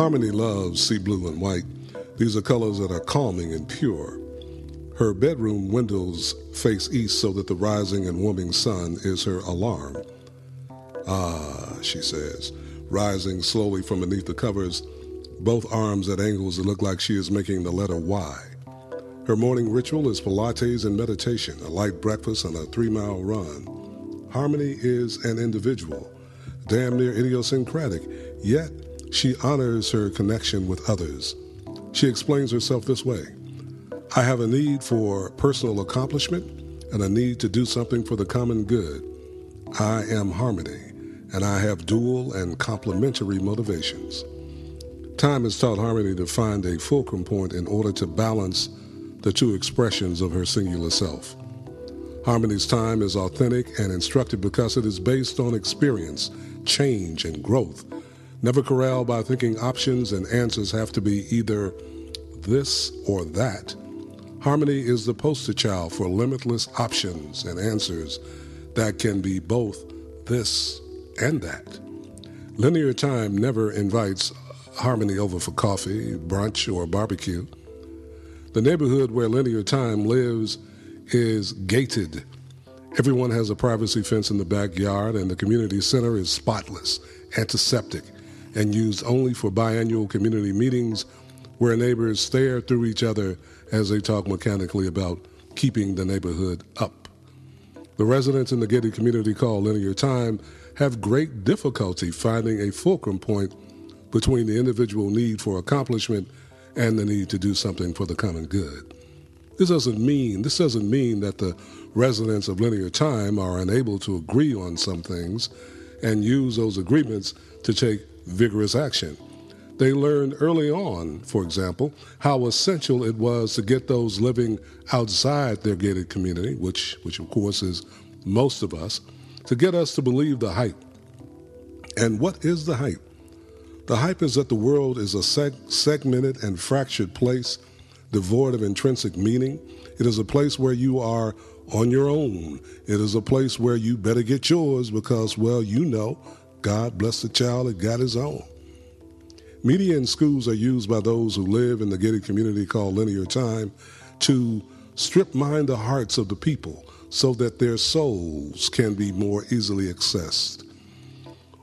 Harmony loves sea blue and white. These are colors that are calming and pure. Her bedroom windows face east so that the rising and warming sun is her alarm. Ah, she says, rising slowly from beneath the covers, both arms at angles that look like she is making the letter Y. Her morning ritual is Pilates and meditation, a light breakfast, and a 3-mile run. Harmony is an individual, damn near idiosyncratic, yet she honors her connection with others. She explains herself this way: I have a need for personal accomplishment and a need to do something for the common good. I am Harmony, and I have dual and complementary motivations. Time has taught Harmony to find a fulcrum point in order to balance the two expressions of her singular self. Harmony's time is authentic and instructive because it is based on experience, change, and growth, never corralled by thinking options and answers have to be either this or that. Harmony is the poster child for limitless options and answers that can be both this and that. Linear time never invites Harmony over for coffee, brunch, or barbecue. The neighborhood where linear time lives is gated. Everyone has a privacy fence in the backyard, and the community center is spotless, antiseptic, and used only for biannual community meetings where neighbors stare through each other as they talk mechanically about keeping the neighborhood up. The residents in the gated community called linear time have great difficulty finding a fulcrum point between the individual need for accomplishment and the need to do something for the common good. This doesn't mean that the residents of linear time are unable to agree on some things and use those agreements to take vigorous action. They learned early on, for example, how essential it was to get those living outside their gated community, which of course is most of us, to get us to believe the hype. And what is the hype? The hype is that the world is a segmented and fractured place, devoid of intrinsic meaning. It is a place where you are on your own. It is a place where you better get yours because, well, you know, God bless the child that got his own. Media and schools are used by those who live in the gated community called linear time to strip mine the hearts of the people so that their souls can be more easily accessed.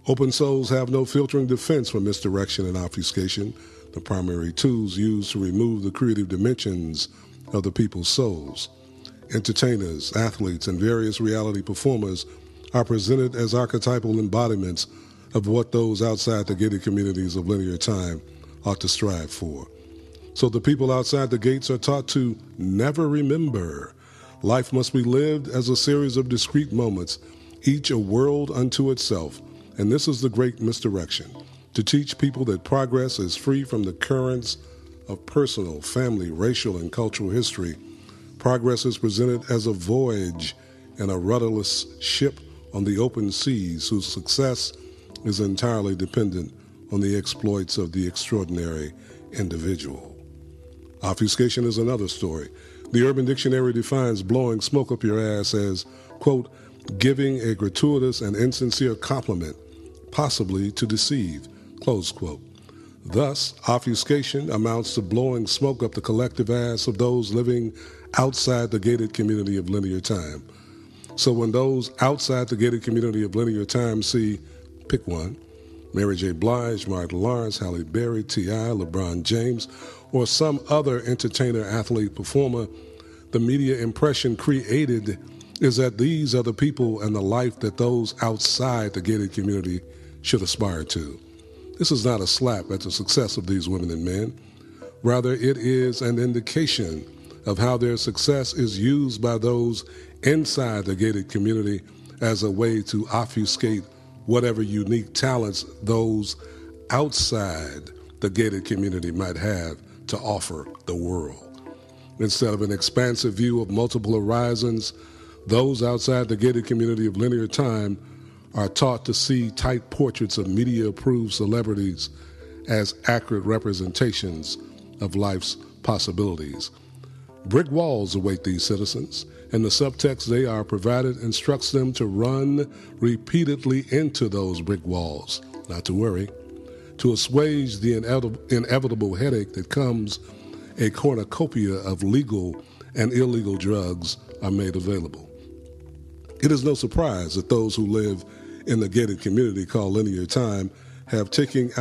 Open souls have no filtering defense for misdirection and obfuscation, the primary tools used to remove the creative dimensions of the people's souls. Entertainers, athletes, and various reality performers are presented as archetypal embodiments of what those outside the gated communities of linear time ought to strive for. So the people outside the gates are taught to never remember. Life must be lived as a series of discrete moments, each a world unto itself. And this is the great misdirection, to teach people that progress is free from the currents of personal, family, racial, and cultural history. Progress is presented as a voyage in a rudderless ship on the open seas whose success is entirely dependent on the exploits of the extraordinary individual. Obfuscation is another story. The Urban Dictionary defines blowing smoke up your ass as, quote, giving a gratuitous and insincere compliment, possibly to deceive, close quote. Thus, obfuscation amounts to blowing smoke up the collective ass of those living outside the gated community of linear time. So when those outside the gated community of linear time see, pick one, Mary J. Blige, Martin Lawrence, Halle Berry, T.I., LeBron James, or some other entertainer, athlete, performer, the media impression created is that these are the people and the life that those outside the gated community should aspire to. This is not a slap at the success of these women and men. Rather, it is an indication of how their success is used by those inside the gated community as a way to obfuscate whatever unique talents those outside the gated community might have to offer the world. Instead of an expansive view of multiple horizons, those outside the gated community of linear time are taught to see tight portraits of media-approved celebrities as accurate representations of life's possibilities. Brick walls await these citizens, and the subtext they are provided instructs them to run repeatedly into those brick walls. Not to worry. To assuage the inevitable headache that comes, a cornucopia of legal and illegal drugs are made available. It is no surprise that those who live in the gated community called Linear Time have taken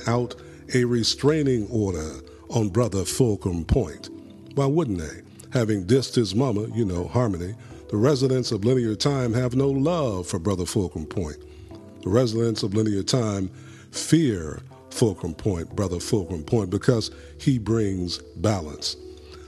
out a restraining order on brother Fulcrum Point. Why wouldn't they? Having dissed his mama, Harmony, the residents of Linear Time have no love for brother Fulcrum Point. The residents of Linear Time fear Fulcrum Point, brother Fulcrum Point, because he brings balance.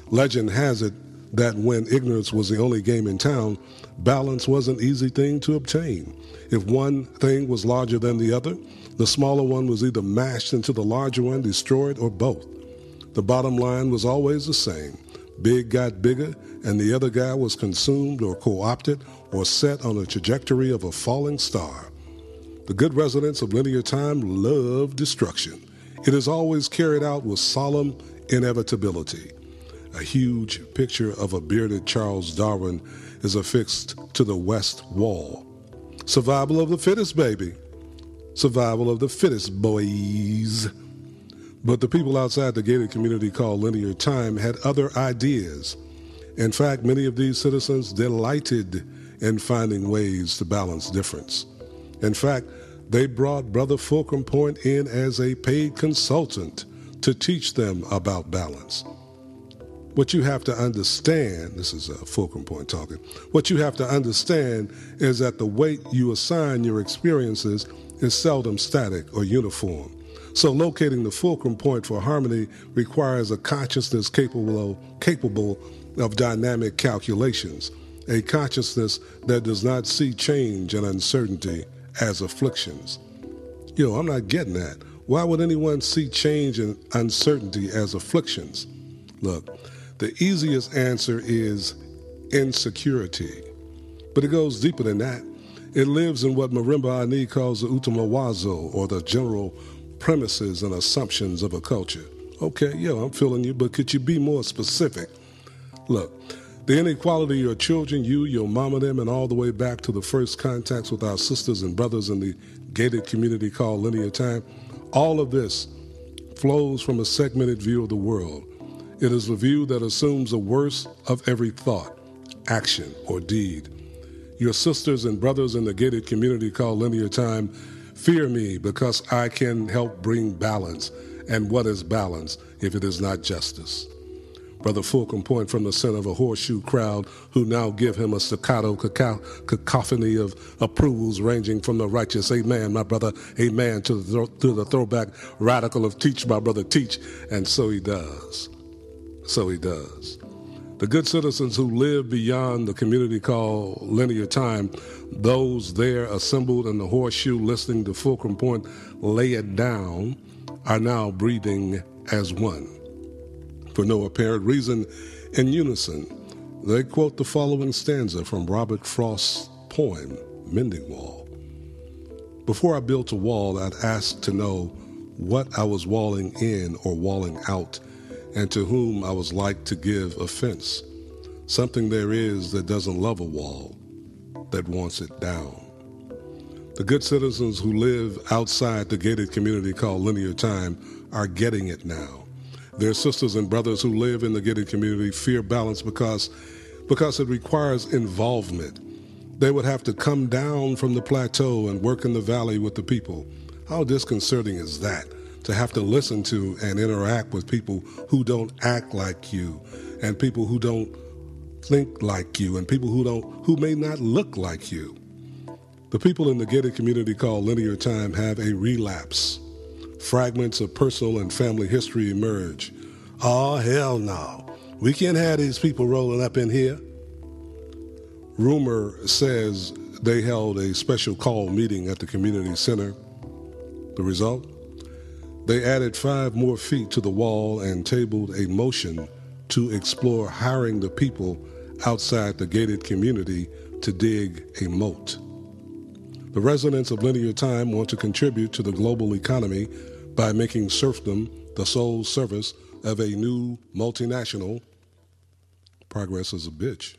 Legend has it that when ignorance was the only game in town, balance was an easy thing to obtain. If one thing was larger than the other, the smaller one was either mashed into the larger one, destroyed, or both. The bottom line was always the same. Big got bigger, and the other guy was consumed or co-opted or set on a trajectory of a falling star. The good residents of Linear Time love destruction. It is always carried out with solemn inevitability. A huge picture of a bearded Charles Darwin is affixed to the west wall. Survival of the fittest, baby. Survival of the fittest, boys. But the people outside the gated community called Linear Time had other ideas. In fact, many of these citizens delighted in finding ways to balance difference. In fact, they brought brother Fulcrum Point in as a paid consultant to teach them about balance. What you have to understand, this is Fulcrum Point talking, what you have to understand is that the weight you assign your experiences is seldom static or uniform. So locating the Fulcrum Point for harmony requires a consciousness capable of dynamic calculations, a consciousness that does not see change and uncertainty as afflictions. I'm not getting that. Why would anyone see change and uncertainty as afflictions? Look, the easiest answer is insecurity. But it goes deeper than that. It lives in what Marimba Ani calls the utamawazo, or the general premises and assumptions of a culture. Okay, I'm feeling you, but could you be more specific? Look, the inequality of your children, you, your mama, them, and all the way back to the first contacts with our sisters and brothers in the gated community called Linear Time, all of this flows from a segmented view of the world. It is a view that assumes the worst of every thought, action, or deed. Your sisters and brothers in the gated community called Linear Time fear me because I can help bring balance. And what is balance if it is not justice? Brother Fulcrum Point from the center of a horseshoe crowd who now give him a staccato cacophony of approvals ranging from the righteous amen, my brother, amen, to the throwback radical of teach, my brother, teach. And so he does. So he does. The good citizens who live beyond the community called Linear Time, those there assembled in the horseshoe listening to Fulcrum Point lay it down, are now breathing as one. For no apparent reason, in unison, they quote the following stanza from Robert Frost's poem, Mending Wall. Before I built a wall, I'd ask to know what I was walling in or walling out, and to whom I was like to give offense. Something there is that doesn't love a wall, that wants it down. The good citizens who live outside the gated community called Linear Time are getting it now. Their sisters and brothers who live in the gated community fear balance because it requires involvement. They would have to come down from the plateau and work in the valley with the people. How disconcerting is that? To have to listen to and interact with people who don't act like you, and people who don't think like you, and people who may not look like you. The people in the gated community called Linear Time have a relapse. Fragments of personal and family history emerge. Oh, hell no. We can't have these people rolling up in here. Rumor says they held a special call meeting at the community center. The result? They added 5 more feet to the wall and tabled a motion to explore hiring the people outside the gated community to dig a moat. The residents of Linear Time want to contribute to the global economy by making serfdom the sole service of a new multinational. Progress is a bitch.